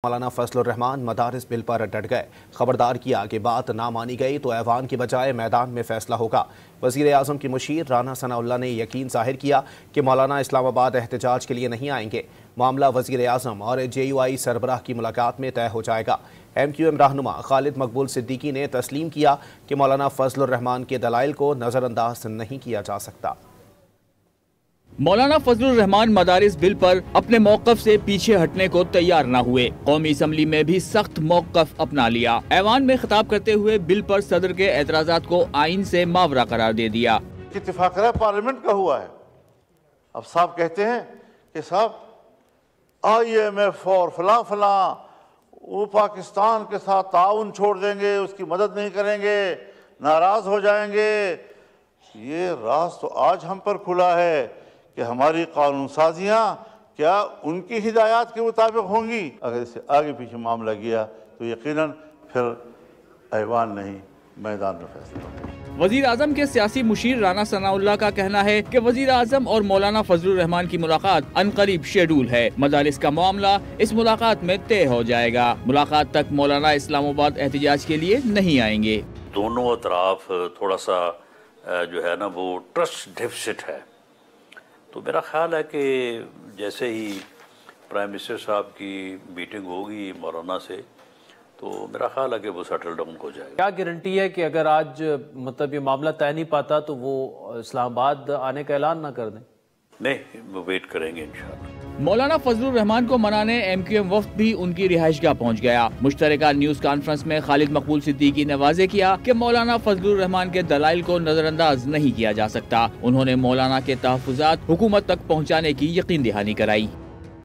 مولانا فضل الرحمان مدارس بل پر ڈٹ گئے۔ خبردار کیا کہ بات نہ مانی گئی تو ایوان کی بجائے میدان میں فیصلہ ہوگا۔ وزیر اعظم کی مشیر رانا ثناء اللہ نے یقین ظاہر کیا کہ مولانا اسلام آباد احتجاج کے لیے نہیں آئیں گے۔ معاملہ وزیر اعظم اور JUI سربراہ کی ملاقات میں طے ہو جائے گا۔ MQM رہنما خالد مقبول صدیقی نے تسلیم کیا کہ مولانا فضل الرحمان کے دلائل کو نظر انداز نہیں کیا جا سکتا۔ مولانا فضل الرحمان مدارس بل پر اپنے موقف سے پیچھے ہٹنے کو تیار نہ ہوئے۔ قومی اسمبلی میں بھی سخت موقف اپنا لیا۔ ایوان میں خطاب کرتے ہوئے بل پر صدر کے اعتراضات کو آئین سے ماورا قرار دے دیا۔ اتفاق رائے پارلیمنٹ کا ہوا ہے۔ اب صاحب کہتے ہیں کہ صاحب IMF اور فلاں فلاں وہ پاکستان کے ساتھ تعاون چھوڑ دیں گے، اس کی مدد نہیں کریں گے، ناراض ہو جائیں گے۔ یہ راز تو آج ہم پر کھلا ہے کہ ہماری قانون سازیاں کیا ان کی ہدایات کے مطابق ہوں گی؟ اگر اس سے آگے پیچھے معاملہ گیا تو یقیناً پھر ایوان نہیں، میدان میں فیصلہ ہوگا۔ وزیر اعظم کے سیاسی مشیر رانا ثناء اللہ کا کہنا ہے کہ وزیر اعظم اور مولانا فضل الرحمان کی ملاقات عنقریب شیڈول ہے۔ مدارس کا معاملہ اس ملاقات میں طے ہو جائے گا۔ ملاقات تک مولانا اسلام آباد احتجاج کے لیے نہیں آئیں گے۔ دونوں اطراف تھوڑا سا جو ہے نا وہ ٹرسٹ ڈیفیسٹ ہے، تو میرا خیال ہے کہ جیسے ہی پرائم منسٹر صاحب کی میٹنگ ہوگی مولانا سے تو میرا خیال ہے کہ وہ سیٹل ڈاؤن ہو جائے گا۔ کیا گارنٹی ہے کہ اگر آج مطلب یہ معاملہ طے نہیں پاتا تو وہ اسلام آباد آنے کا اعلان نہ کر دیں؟ نہیں، وہ ویٹ کریں گے انشاءاللہ۔ مولانا فضل الرحمان کو منانے MQM وفد بھی ان کی رہائش گاہ پہنچ گیا۔ مشترکہ نیوز کانفرنس میں خالد مقبول صدیقی نے واضح کیا کہ مولانا فضل الرحمان کے دلائل کو نظر انداز نہیں کیا جا سکتا۔ انہوں نے مولانا کے تحفظات حکومت تک پہنچانے کی یقین دہانی کرائی۔